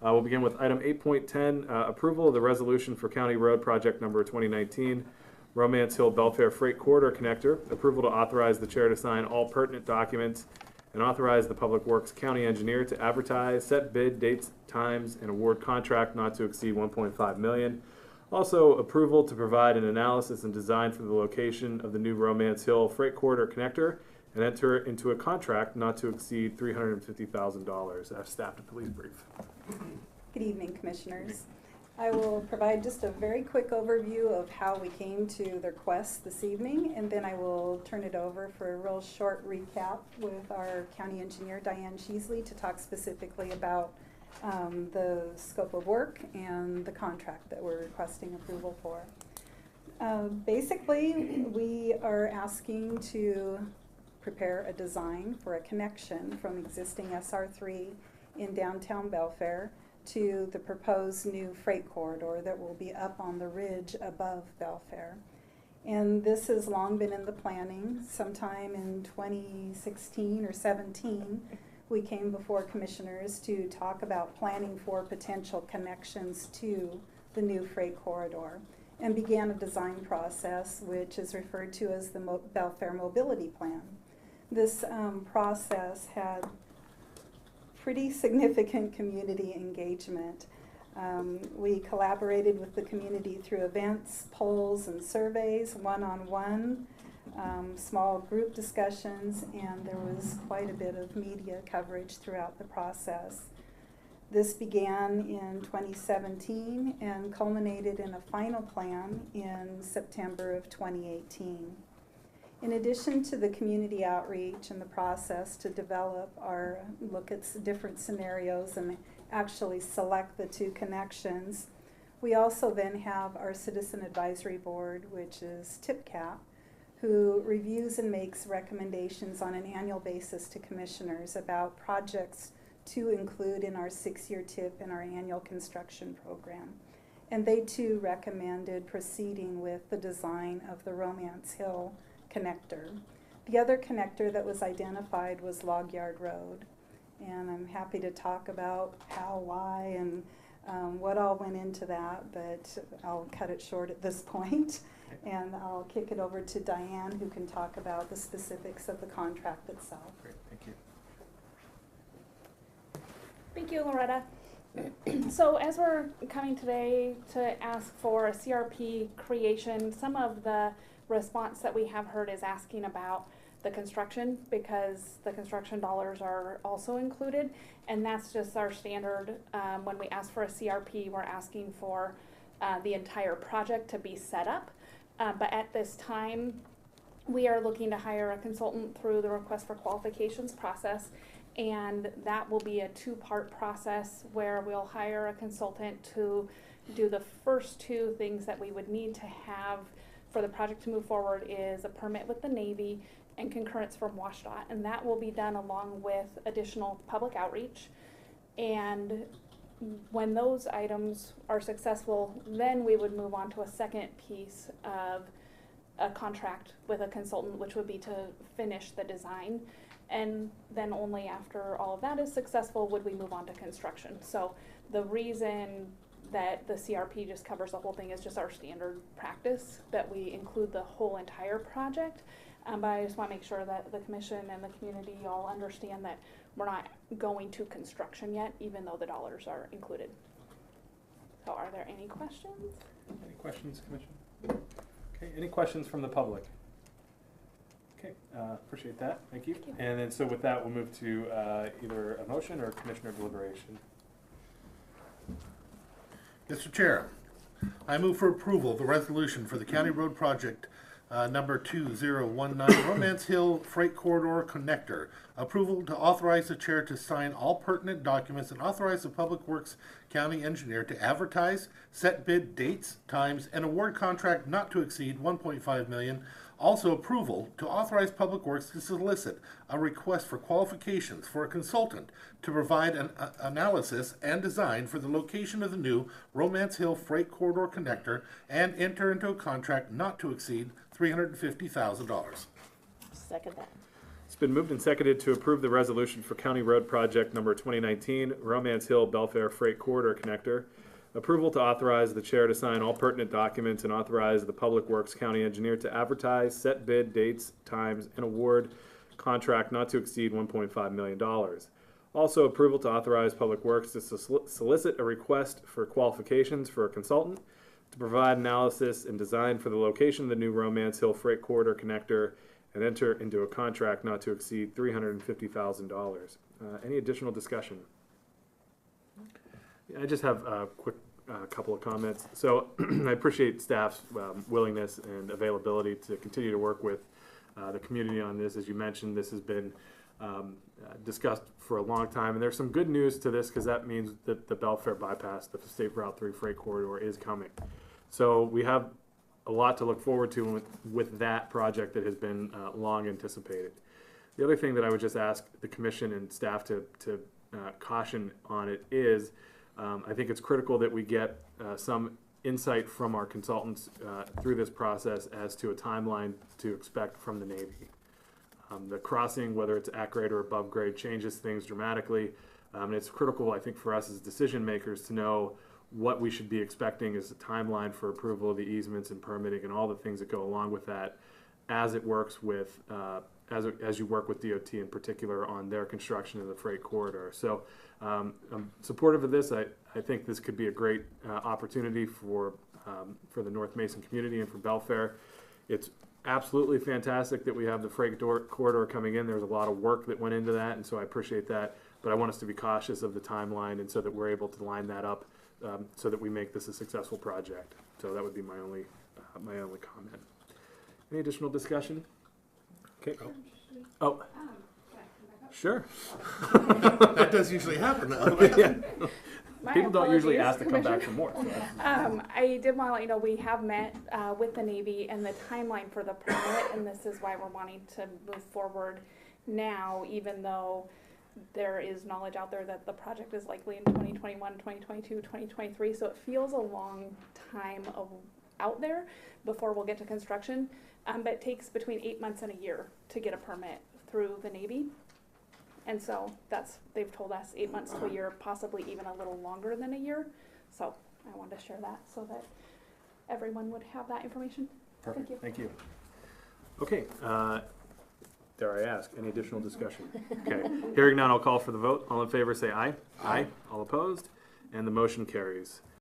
We'll begin with item 8.10, approval of the resolution for County Road Project number 2019, Romance Hill Belfair Freight Corridor Connector. Approval to authorize the chair to sign all pertinent documents and authorize the Public Works County Engineer to advertise, set bid, dates, times, and award contract not to exceed $1.5 million. Also, approval to provide an analysis and design for the location of the new Romance Hill Freight Corridor Connector and enter into a contract not to exceed $350,000. Staff to please brief. Good evening, Commissioners. I will provide just a very quick overview of how we came to the request this evening, and then I will turn it over for a real short recap with our County Engineer, Diane Sheasley, to talk specifically about the scope of work and the contract that we're requesting approval for. Basically, we are asking to prepare a design for a connection from existing SR3 in downtown Belfair to the proposed new freight corridor that will be up on the ridge above Belfair. And this has long been in the planning. Sometime in 2016 or 17, we came before commissioners to talk about planning for potential connections to the new freight corridor and began a design process which is referred to as the Belfair Mobility Plan. This process had pretty significant community engagement. We collaborated with the community through events, polls, and surveys, one-on-one, small group discussions, and there was quite a bit of media coverage throughout the process. This began in 2017 and culminated in a final plan in September of 2018. In addition to the community outreach and the process to develop our look at different scenarios and actually select the two connections, we also then have our Citizen Advisory Board, which is TIPCAP, who reviews and makes recommendations on an annual basis to commissioners about projects to include in our 6-year TIP and our annual construction program. And they too recommended proceeding with the design of the Romance Hill connector. The other connector that was identified was Log Yard Road, and I'm happy to talk about how, why, and what all went into that, but I'll cut it short at this point, and I'll kick it over to Diane, who can talk about the specifics of the contract itself. Great, thank you. Thank you, Loretta. So as we're coming today to ask for a CRP creation, some of the response that we have heard is asking about the construction, because the construction dollars are also included, and that's just our standard. When we ask for a CRP, we're asking for the entire project to be set up, but at this time we are looking to hire a consultant through the request for qualifications process, and that will be a 2-part process where we'll hire a consultant to do the first 2 things that we would need to have for the project to move forward is a permit with the Navy and concurrence from WashDOT, and that will be done along with additional public outreach. And when those items are successful, then we would move on to a second piece of a contract with a consultant, which would be to finish the design. And then only after all of that is successful would we move on to construction. So the reason that the CRP just covers the whole thing is just our standard practice, that we include the whole entire project. But I just want to make sure that the commission and the community all understand that we're not going to construction yet, even though the dollars are included. So are there any questions? Any questions, Commission? Okay, any questions from the public? Okay, appreciate that, thank you. And then so with that, we'll move to either a motion or commissioner deliberation. Mr. Chair, I move for approval of the resolution for the County Road Project number 2019 Romance Hill Freight Corridor Connector. Approval to authorize the chair to sign all pertinent documents and authorize the Public Works County Engineer to advertise, set bid dates, times, and award contract not to exceed $1.5 million. Also, approval to authorize Public Works to solicit a request for qualifications for a consultant to provide an analysis and design for the location of the new Romance Hill Freight Corridor Connector and enter into a contract not to exceed $350,000. Second that. It's been moved and seconded to approve the resolution for County Road Project number 2019, Romance Hill Belfair Freight Corridor Connector. Approval to authorize the chair to sign all pertinent documents and authorize the Public Works County Engineer to advertise, set bid, dates, times, and award contract not to exceed $1.5 million. Also, approval to authorize Public Works to solicit a request for qualifications for a consultant to provide analysis and design for the location of the new Romance Hill Freight Corridor Connector and enter into a contract not to exceed $350,000. Any additional discussion? I just have a quick couple of comments. So I appreciate staff's willingness and availability to continue to work with the community on this. As you mentioned, this has been discussed for a long time, and there's some good news to this because that means that the Belfair bypass, the State Route 3 freight corridor, is coming. So we have a lot to look forward to with that project that has been long anticipated. The other thing that I would just ask the commission and staff to caution on it is I think it's critical that we get some insight from our consultants through this process as to a timeline to expect from the Navy. The crossing, whether it's at grade or above grade, changes things dramatically. And it's critical, I think, for us as decision makers to know what we should be expecting as a timeline for approval of the easements and permitting and all the things that go along with that as it works with, as you work with DOT in particular on their construction of the freight corridor. So I'm supportive of this. I think this could be a great opportunity for the North Mason community and for Belfair. It's absolutely fantastic that we have the freight corridor coming in. There's a lot of work that went into that, and so I appreciate that. But I want us to be cautious of the timeline, and so that we're able to line that up so that we make this a successful project. So that would be my only comment. Any additional discussion? Okay. Oh. Sure. That does usually happen though. Yeah. My People don't usually apologies, ask to come back Commissioner. for more. So. I did want to let you know we have met with the Navy and the timeline for the permit, and this is why we're wanting to move forward now, even though there is knowledge out there that the project is likely in 2021, 2022, 2023. So it feels a long time out there before we'll get to construction, but it takes between 8 months and a year to get a permit through the Navy. And so they've told us 8 months to a year, possibly even a little longer than a year. So I wanted to share that so that everyone would have that information. Perfect. Thank you. Okay. Dare I ask, any additional discussion? Okay. Hearing none, I'll call for the vote. All in favor say aye. Aye. All opposed? And the motion carries.